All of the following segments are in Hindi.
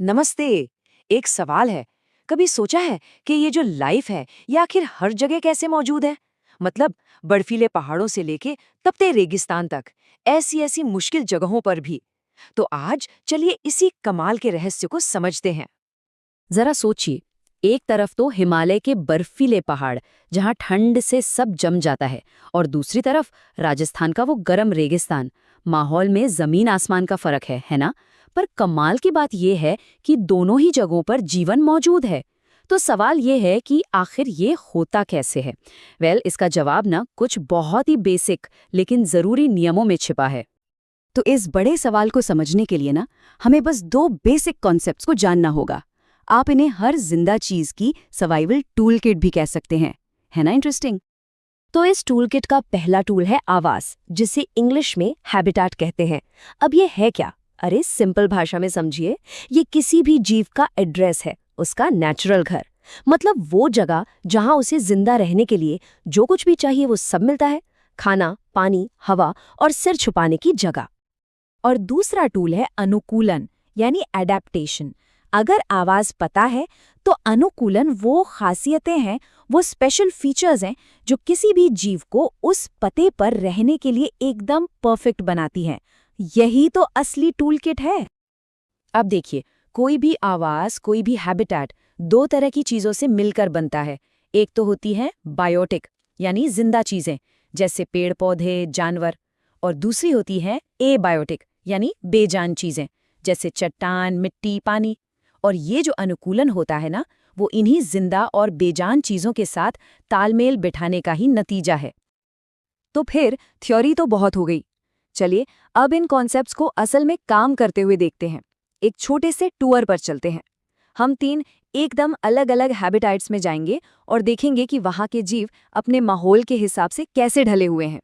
नमस्ते। एक सवाल है। कभी सोचा है कि ये जो लाइफ है ये आखिर हर जगह कैसे मौजूद है? मतलब बर्फीले पहाड़ों से लेके तपते रेगिस्तान तक, ऐसी ऐसी मुश्किल जगहों पर भी। तो आज चलिए इसी कमाल के रहस्य को समझते हैं। जरा सोचिए। एक तरफ तो हिमालय के बर्फीले पहाड़ जहां ठंड से सब जम जाता है, और दूसरी तरफ राजस्थान का वो गर्म रेगिस्तान। माहौल में जमीन आसमान का फर्क है ना? पर कमाल की बात यह है कि दोनों ही जगहों पर जीवन मौजूद है। तो सवाल ये है कि आखिर ये होता कैसे है। इसका जवाब ना कुछ बहुत ही बेसिक लेकिन जरूरी नियमों में छिपा है। तो इस बड़े सवाल को समझने के लिए ना हमें बस दो बेसिक कॉन्सेप्ट्स को जानना होगा। आप इन्हें हर जिंदा चीज की सर्वाइवल टूल किट भी कह सकते हैं। है ना इंटरेस्टिंग? तो इस टूल किट का पहला टूल है आवास, जिसे इंग्लिश में हैबिटेट कहते हैं। अब ये है क्या? अरे सिंपल भाषा में समझिए, ये किसी भी जीव का एड्रेस है, उसका नेचुरल घर। मतलब वो जगह जहां उसे जिंदा रहने के लिए जो कुछ भी चाहिए वो सब मिलता है। खाना, पानी, हवा और सिर छुपाने की जगह। और दूसरा टूल है अनुकूलन, यानी एडेप्टेशन। अगर आवाज पता है तो अनुकूलन वो खासियतें हैं, वो स्पेशल फीचर्स हैं जो किसी भी जीव को उस पते पर रहने के लिए एकदम परफेक्ट बनाती हैं। यही तो असली टूल किट है। अब देखिए, कोई भी आवास, कोई भी हैबिटेट दो तरह की चीजों से मिलकर बनता है। एक तो होती है बायोटिक, यानी जिंदा चीजें जैसे पेड़ पौधे, जानवर। और दूसरी होती है एबायोटिक, यानी बेजान चीजें जैसे चट्टान, मिट्टी, पानी। और ये जो अनुकूलन होता है ना, वो इन्हीं जिंदा और बेजान चीजों के साथ तालमेल बिठाने का ही नतीजा है। तो फिर थ्योरी तो बहुत हो गई। चलिए अब इन कॉन्सेप्ट्स को असल में काम करते हुए देखते हैं। एक छोटे से टूर पर चलते हैं। हम तीन एकदम अलग अलग हैबिटेट्स में जाएंगे और देखेंगे कि वहां के जीव अपने माहौल के हिसाब से कैसे ढले हुए हैं।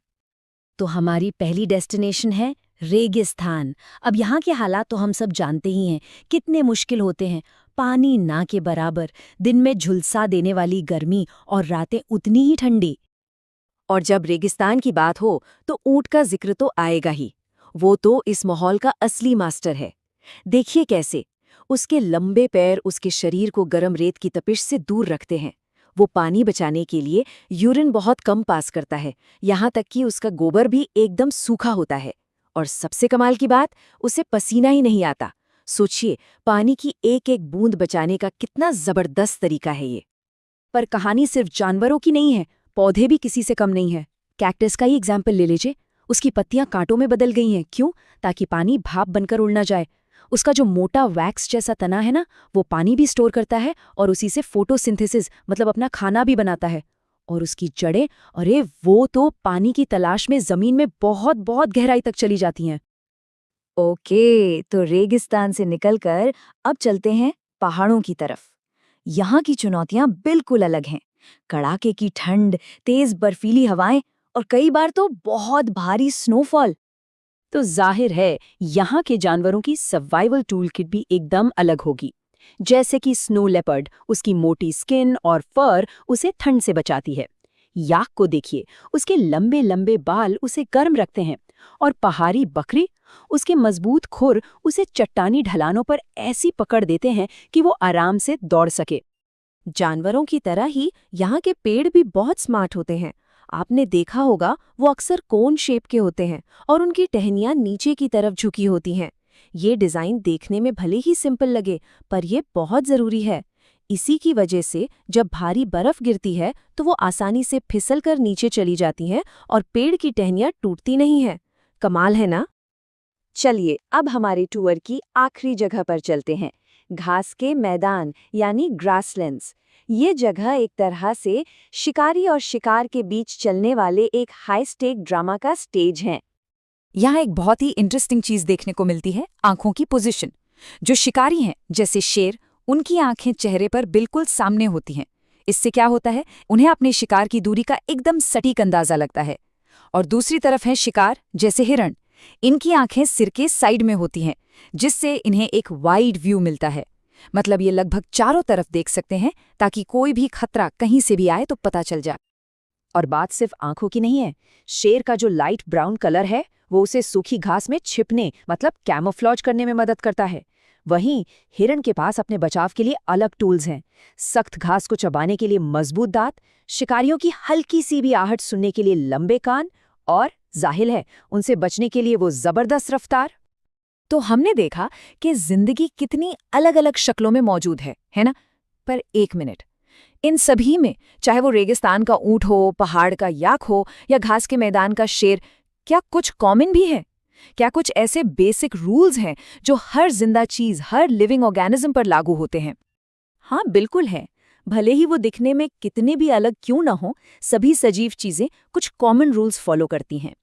तो हमारी पहली डेस्टिनेशन है रेगिस्तान। अब यहाँ के हालात तो हम सब जानते ही हैं, कितने मुश्किल होते हैं। पानी ना के बराबर, दिन में झुलसा देने वाली गर्मी और रातें उतनी ही ठंडी। और जब रेगिस्तान की बात हो तो ऊंट का जिक्र तो आएगा ही। वो तो इस माहौल का असली मास्टर है। देखिए कैसे उसके लंबे पैर उसके शरीर को गर्म रेत की तपिश से दूर रखते हैं। वो पानी बचाने के लिए यूरिन बहुत कम पास करता है, यहाँ तक कि उसका गोबर भी एकदम सूखा होता है। और सबसे कमाल की बात, उसे पसीना ही नहीं आता। सोचिए, पानी की एक एक बूंद बचाने का कितना जबरदस्त तरीका है ये। पर कहानी सिर्फ जानवरों की नहीं है, पौधे भी किसी से कम नहीं है। कैक्टस का ही एग्जाम्पल ले लीजिए। उसकी पत्तियां कांटों में बदल गई हैं। क्यों? ताकि पानी भाप बनकर उड़ ना जाए। उसका जो मोटा वैक्स जैसा तना है ना, वो पानी भी स्टोर करता है और उसी से फोटोसिंथेसिस मतलब अपना खाना भी बनाता है। और उसकी जड़ें, अरे वो तो पानी की तलाश में जमीन में बहुत बहुत गहराई तक चली जाती हैं। ओके, तो रेगिस्तान से निकलकर अब चलते हैं पहाड़ों की तरफ। यहाँ की चुनौतियां बिल्कुल अलग हैं। कड़ाके की ठंड, तेज बर्फीली हवाएं और कई बार तो बहुत भारी स्नोफॉल। तो जाहिर है यहाँ के जानवरों की सर्वाइवल टूल किट भी एकदम अलग होगी। जैसे कि स्नो लेपर्ड, उसकी मोटी स्किन और फर उसे ठंड से बचाती है। याक को देखिए, उसके लंबे लंबे बाल उसे गर्म रखते हैं। और पहाड़ी बकरी, उसके मजबूत खुर उसे चट्टानी ढलानों पर ऐसी पकड़ देते हैं कि वो आराम से दौड़ सके। जानवरों की तरह ही यहाँ के पेड़ भी बहुत स्मार्ट होते हैं। आपने देखा होगा, वो अक्सर कोन शेप के होते हैं और उनकी टहनियाँ नीचे की तरफ झुकी होती हैं। ये डिज़ाइन देखने में भले ही सिंपल लगे, पर ये बहुत ज़रूरी है। इसी की वजह से जब भारी बर्फ गिरती है तो वो आसानी से फिसल कर नीचे चली जाती हैं और पेड़ की टहनियाँ टूटती नहीं हैं। कमाल है ना? चलिए अब हमारे टूर की आखिरी जगह पर चलते हैं। घास के मैदान यानी ग्रासलैंड्स। ये जगह एक तरह से शिकारी और शिकार के बीच चलने वाले एक हाई स्टेक ड्रामा का स्टेज है। यहाँ एक बहुत ही इंटरेस्टिंग चीज देखने को मिलती है, आंखों की पोजीशन। जो शिकारी हैं जैसे शेर, उनकी आंखें चेहरे पर बिल्कुल सामने होती हैं। इससे क्या होता है, उन्हें अपने शिकार की दूरी का एकदम सटीक अंदाजा लगता है। और दूसरी तरफ है शिकार जैसे हिरण। इनकी आंखें सिर के साइड में होती हैं, जिससे इन्हें एक वाइड व्यू मिलता है। मतलब ये लगभग चारों तरफ देख सकते हैं, ताकि कोई भी खतरा कहीं से भी आए तो पता चल जाए। और बात सिर्फ आंखों की नहीं है। शेर का जो लाइट ब्राउन कलर है, वो उसे सूखी घास में छिपने मतलब कैमोफ्लॉज करने में मदद करता है। वहीं हिरण के पास अपने बचाव के लिए अलग टूल्स हैं। सख्त घास को चबाने के लिए मजबूत दांत, शिकारियों की हल्की सी भी आहट सुनने के लिए लंबे कान, और जाहिर है उनसे बचने के लिए वो जबरदस्त रफ्तार। तो हमने देखा कि जिंदगी कितनी अलग अलग शक्लों में मौजूद है ना? पर एक मिनट, इन सभी में, चाहे वो रेगिस्तान का ऊंट हो, पहाड़ का याक हो या घास के मैदान का शेर, क्या कुछ कॉमन भी है? क्या कुछ ऐसे बेसिक रूल्स हैं जो हर जिंदा चीज, हर लिविंग ऑर्गेनिज्म पर लागू होते हैं? हाँ, बिल्कुल है। भले ही वो दिखने में कितने भी अलग क्यों न हो, सभी सजीव चीजें कुछ कॉमन रूल्स फॉलो करती हैं।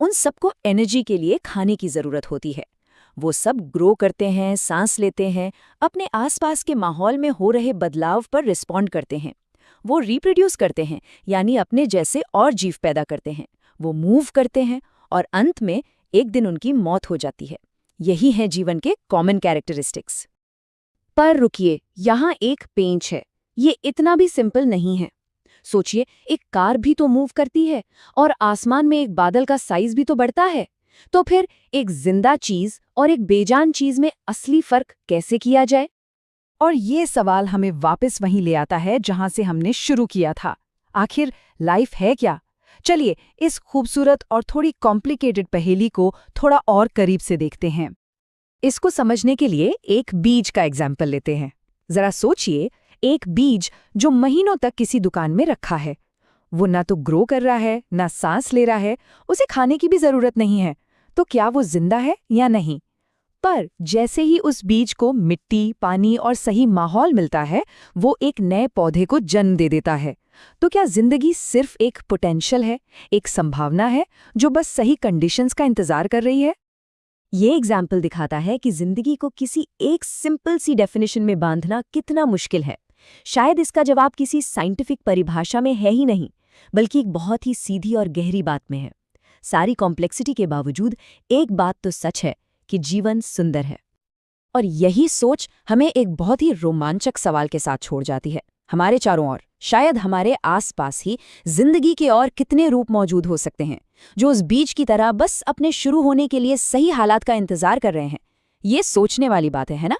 उन सबको एनर्जी के लिए खाने की जरूरत होती है। वो सब ग्रो करते हैं, सांस लेते हैं, अपने आसपास के माहौल में हो रहे बदलाव पर रिस्पॉन्ड करते हैं। वो रिप्रोड्यूस करते हैं, यानी अपने जैसे और जीव पैदा करते हैं। वो मूव करते हैं और अंत में एक दिन उनकी मौत हो जाती है। यही है जीवन के कॉमन कैरेक्टरिस्टिक्स। पर रुकिए, यहाँ एक पेंच है। ये इतना भी सिंपल नहीं है। सोचिए, एक कार भी तो मूव करती है और आसमान में एक बादल का साइज भी तो बढ़ता है। तो फिर एक जिंदा चीज और एक बेजान चीज में असली फर्क कैसे किया जाए? और ये सवाल हमें वापस वहीं ले आता है जहां से हमने शुरू किया था। आखिर लाइफ है क्या? चलिए इस खूबसूरत और थोड़ी कॉम्प्लिकेटेड पहेली को थोड़ा और करीब से देखते हैं। इसको समझने के लिए एक बीज का एग्जाम्पल लेते हैं। जरा सोचिए, एक बीज जो महीनों तक किसी दुकान में रखा है। वो ना तो ग्रो कर रहा है, ना सांस ले रहा है, उसे खाने की भी जरूरत नहीं है। तो क्या वो जिंदा है या नहीं? पर जैसे ही उस बीज को मिट्टी, पानी और सही माहौल मिलता है, वो एक नए पौधे को जन्म दे देता है। तो क्या जिंदगी सिर्फ एक पोटेंशियल है, एक संभावना है जो बस सही कंडीशंस का इंतजार कर रही है? ये एग्जाम्पल दिखाता है कि जिंदगी को किसी एक सिंपल सी डेफिनेशन में बांधना कितना मुश्किल है। शायद इसका जवाब किसी साइंटिफिक परिभाषा में है ही नहीं, बल्कि एक बहुत ही सीधी और गहरी बात में है। सारी कॉम्प्लेक्सिटी के बावजूद एक बात तो सच है कि जीवन सुंदर है। और यही सोच हमें एक बहुत ही रोमांचक सवाल के साथ छोड़ जाती है। हमारे चारों ओर, शायद हमारे आसपास ही जिंदगी के और कितने रूप मौजूद हो सकते हैं, जो उस बीज की तरह बस अपने शुरू होने के लिए सही हालात का इंतजार कर रहे हैं। ये सोचने वाली बात है ना?